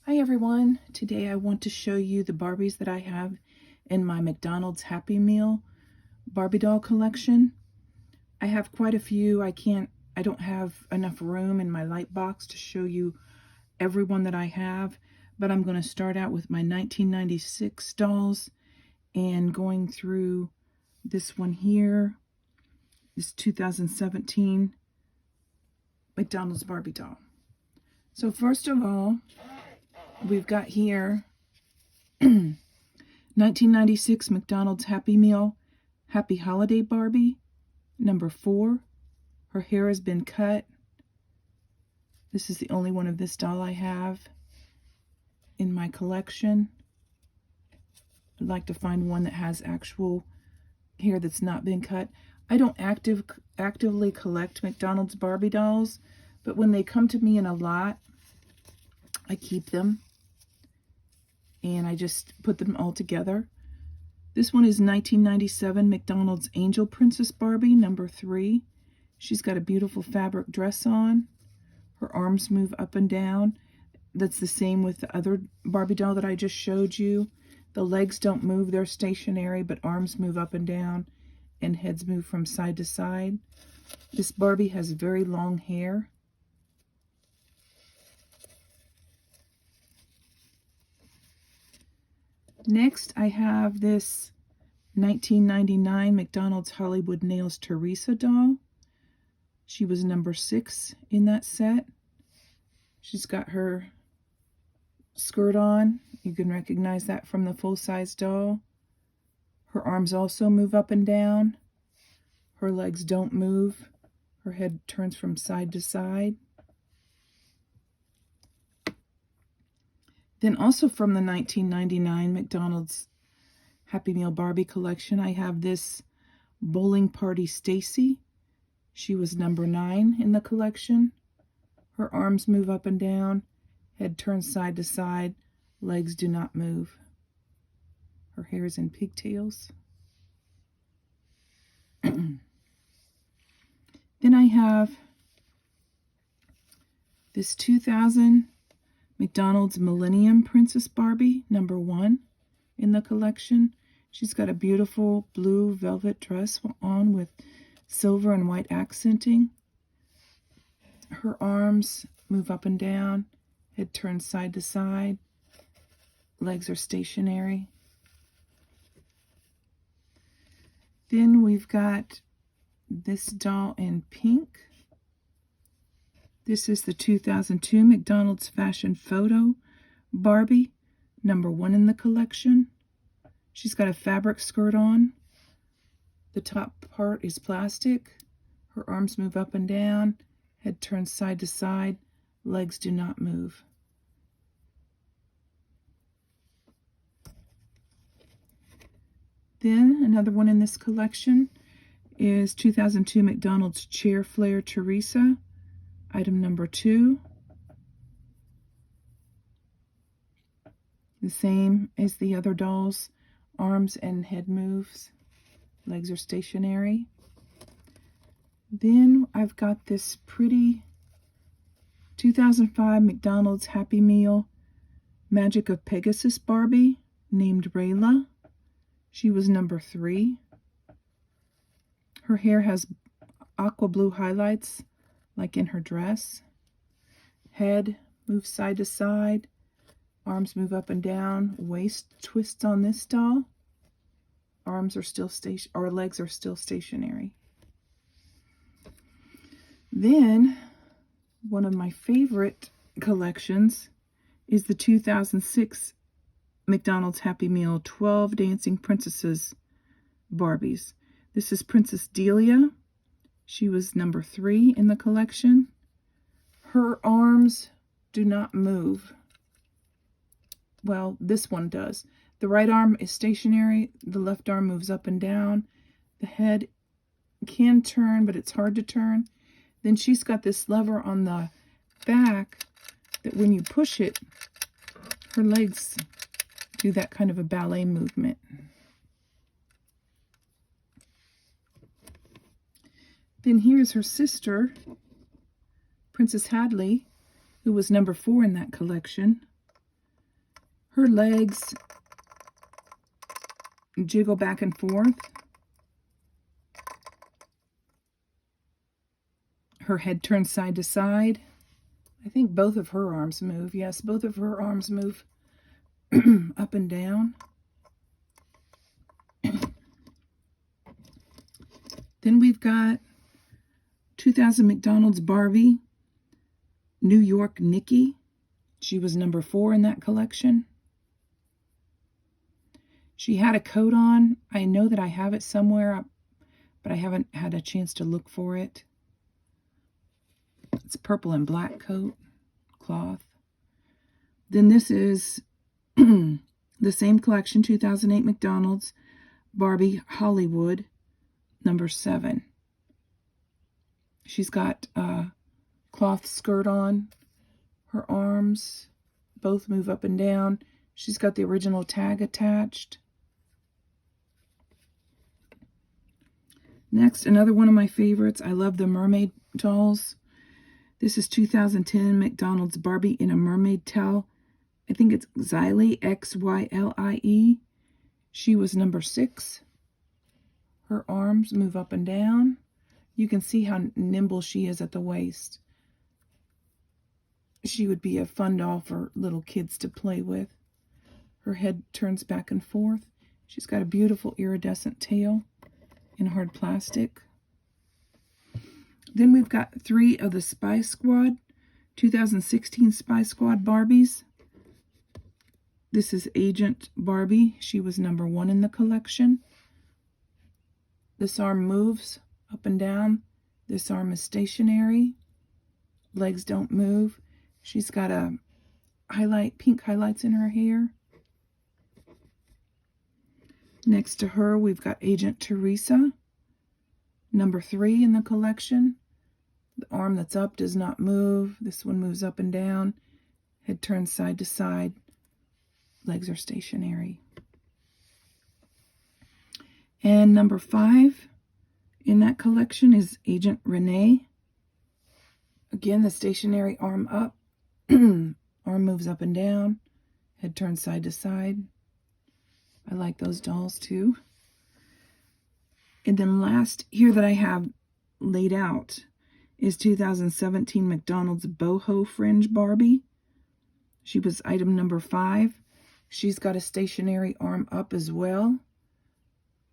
Hi everyone, today I want to show you the Barbies that I have in my McDonald's Happy Meal Barbie doll collection. I have quite a few. I don't have enough room in my light box to show you everyone that I have, but I'm going to start out with my 1996 dolls and going through this one here, this 2017 McDonald's Barbie doll. So first of all, we've got here 1996 McDonald's Happy Meal Happy Holiday Barbie, number 4. Her hair has been cut. This is the only one of this doll I have in my collection. I'd like to find one that has actual hair that's not been cut. I don't actively collect McDonald's Barbie dolls, but when they come to me in a lot, I keep them. And I just put them all together. This one is 1997 McDonald's Angel Princess Barbie, number 3. She's got a beautiful fabric dress on. Her arms move up and down. That's the same with the other Barbie doll that I just showed you. The legs don't move, they're stationary, but arms move up and down and heads move from side to side. This Barbie has very long hair. Next, I have this 1999 McDonald's Hollywood Nails Teresa doll. She was number 6 in that set. She's got her skirt on. You can recognize that from the full-size doll. Her arms also move up and down. Her legs don't move. Her head turns from side to side. Then also from the 1999 McDonald's Happy Meal Barbie collection, I have this Bowling Party Stacie. She was number 9 in the collection. Her arms move up and down, head turns side to side, legs do not move. Her hair is in pigtails. Then I have this 2000 McDonald's Millennium Princess Barbie, number 1 in the collection. She's got a beautiful blue velvet dress on with silver and white accenting. Her arms move up and down, head turns side to side, legs are stationary. Then we've got this doll in pink. This is the 2002 McDonald's Fashion Photo Barbie, number 1 in the collection. She's got a fabric skirt on. The top part is plastic. Her arms move up and down. Head turns side to side. Legs do not move. Then another one in this collection is 2002 McDonald's Chair Flair Teresa. Item number 2. The same as the other dolls. Arms and head moves. Legs are stationary. Then I've got this pretty 2005 McDonald's Happy Meal Magic of Pegasus Barbie named Rayla. She was number 3. Her hair has aqua blue highlights like in her dress. Head moves side to side. Arms move up and down. Waist twists on this doll. Arms are still legs are still stationary. Then, one of my favorite collections is the 2006 McDonald's Happy Meal 12 Dancing Princesses Barbies. This is Princess Delia. She was number 3 in the collection. Her arms do not move. Well, this one does. The right arm is stationary. The left arm moves up and down. The head can turn, but it's hard to turn. Then she's got this lever on the back that when you push it, her legs do that kind of a ballet movement. Then here's her sister, Princess Hadley, who was number 4 in that collection. Her legs jiggle back and forth. Her head turns side to side. I think both of her arms move. Yes, both of her arms move up and down. Then we've got 2000 McDonald's Barbie, New York Nikki. She was number 4 in that collection. She had a coat on. I know that I have it somewhere, but I haven't had a chance to look for it. It's purple and black coat, cloth. Then this is the same collection, 2008 McDonald's Barbie Hollywood, number 7. She's got a cloth skirt on. Her arms both move up and down. She's got the original tag attached. Next, another one of my favorites. I love the Mermaid dolls. This is 2010 McDonald's Barbie in a mermaid towel. I think it's Xylie, Xylie. She was number 6. Her arms move up and down. You can see how nimble she is at the waist. She would be a fun doll for little kids to play with. Her head turns back and forth. She's got a beautiful iridescent tail in hard plastic. Then we've got 3 of the Spy Squad, 2016 Spy Squad Barbies. This is Agent Barbie. She was number 1 in the collection. This arm moves up and down. This arm is stationary. Legs don't move. She's got a pink highlights in her hair. Next to her, we've got Agent Teresa, number 3 in the collection. The arm that's up does not move. This one moves up and down. Head turns side to side. Legs are stationary. And number 5 in that collection is Agent Renee. Again, the stationary arm up. Arm moves up and down. Head turns side to side. I like those dolls too. And then last here that I have laid out is 2017 McDonald's Boho Fringe Barbie. She was item number 5. She's got a stationary arm up as well.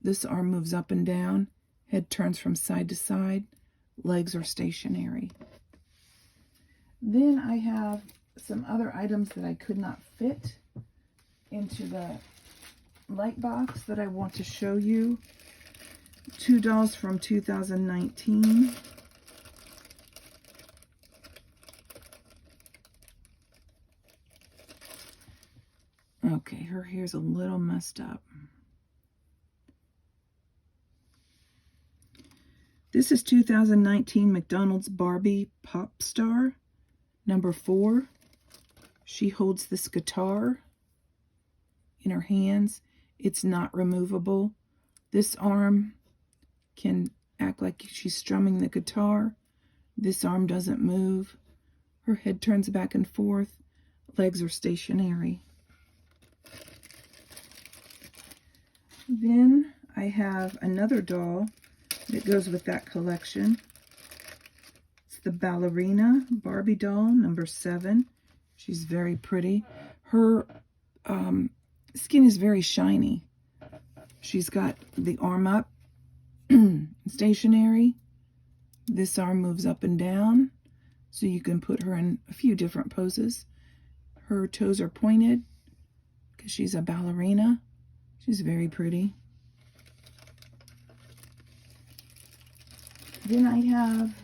This arm moves up and down. Head turns from side to side. Legs are stationary. Then I have some other items that I could not fit into the light box that I want to show you. 2 dolls from 2019. Okay, her hair's a little messed up. This is 2019 McDonald's Barbie Pop Star, number 4. She holds this guitar in her hands. It's not removable. This arm can act like she's strumming the guitar. This arm doesn't move. Her head turns back and forth. Legs are stationary. Then I have another doll that goes with that collection. It's the Ballerina Barbie doll, number 7. She's very pretty. Her skin is very shiny. She's got the arm up, stationary. This arm moves up and down, so you can put her in a few different poses. Her toes are pointed because she's a ballerina. She's very pretty. Then I have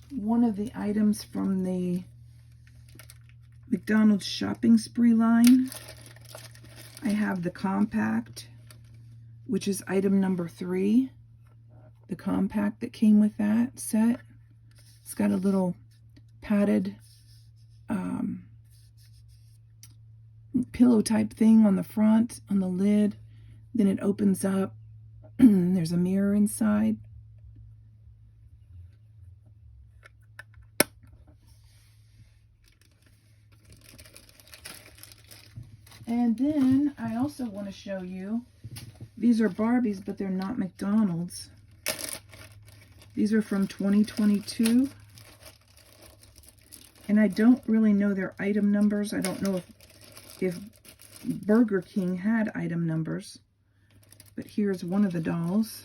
one of the items from the McDonald's shopping spree line. I have the compact, which is item number 3. The compact that came with that set. It's got a little padded pillow type thing on the front, on the lid. Then it opens up. There's a mirror inside. And then I also want to show you, these are Barbies, but they're not McDonald's. These are from 2022. And I don't really know their item numbers. I don't know if Burger King had item numbers. But here's one of the dolls.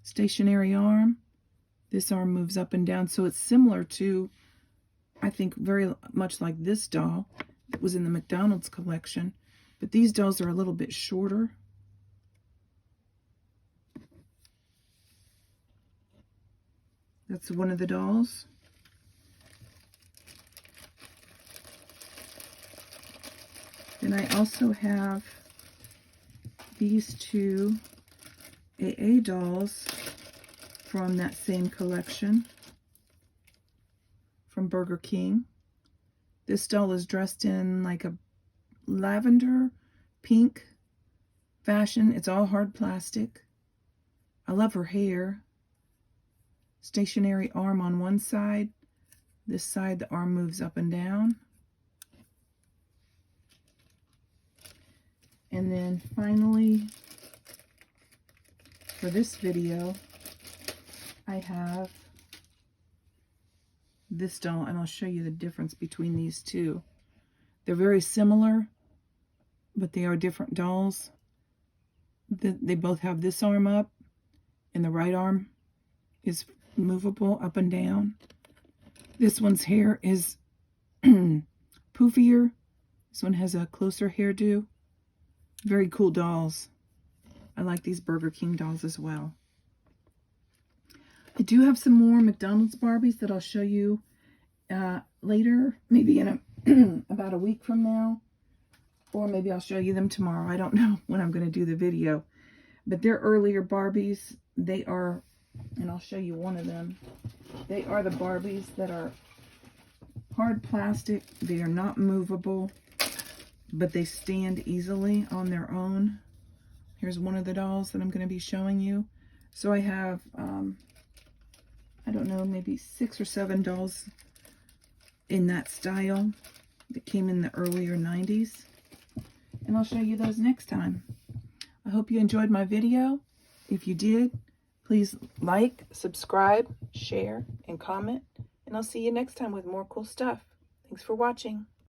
Stationary arm. This arm moves up and down. So it's similar to, I think, very much like this doll that was in the McDonald's collection. But these dolls are a little bit shorter. That's one of the dolls. Then I also have these two AA dolls from that same collection from Burger King. This doll is dressed in like a lavender pink fashion. It's all hard plastic. I love her hair. Stationary arm on one side. This side, the arm moves up and down. And then finally, for this video, I have this doll, and I'll show you the difference between these two. They're very similar, but they are different dolls. They both have this arm up, and the right arm is movable up and down. This one's hair is poofier. This one has a closer hairdo. Very cool dolls. I like these Burger King dolls as well. I do have some more McDonald's Barbies that I'll show you later, maybe in about a week from now, or maybe I'll show you them tomorrow. I don't know when I'm going to do the video, but they're earlier Barbies. They are, and I'll show you one of them. They are the Barbies that are hard plastic. They are not movable, but they stand easily on their own. Here's one of the dolls that I'm going to be showing you. So I have, I don't know, maybe 6 or 7 dolls in that style that came in the earlier 90s. And I'll show you those next time. I hope you enjoyed my video. If you did, please like, subscribe, share, and comment. And I'll see you next time with more cool stuff. Thanks for watching.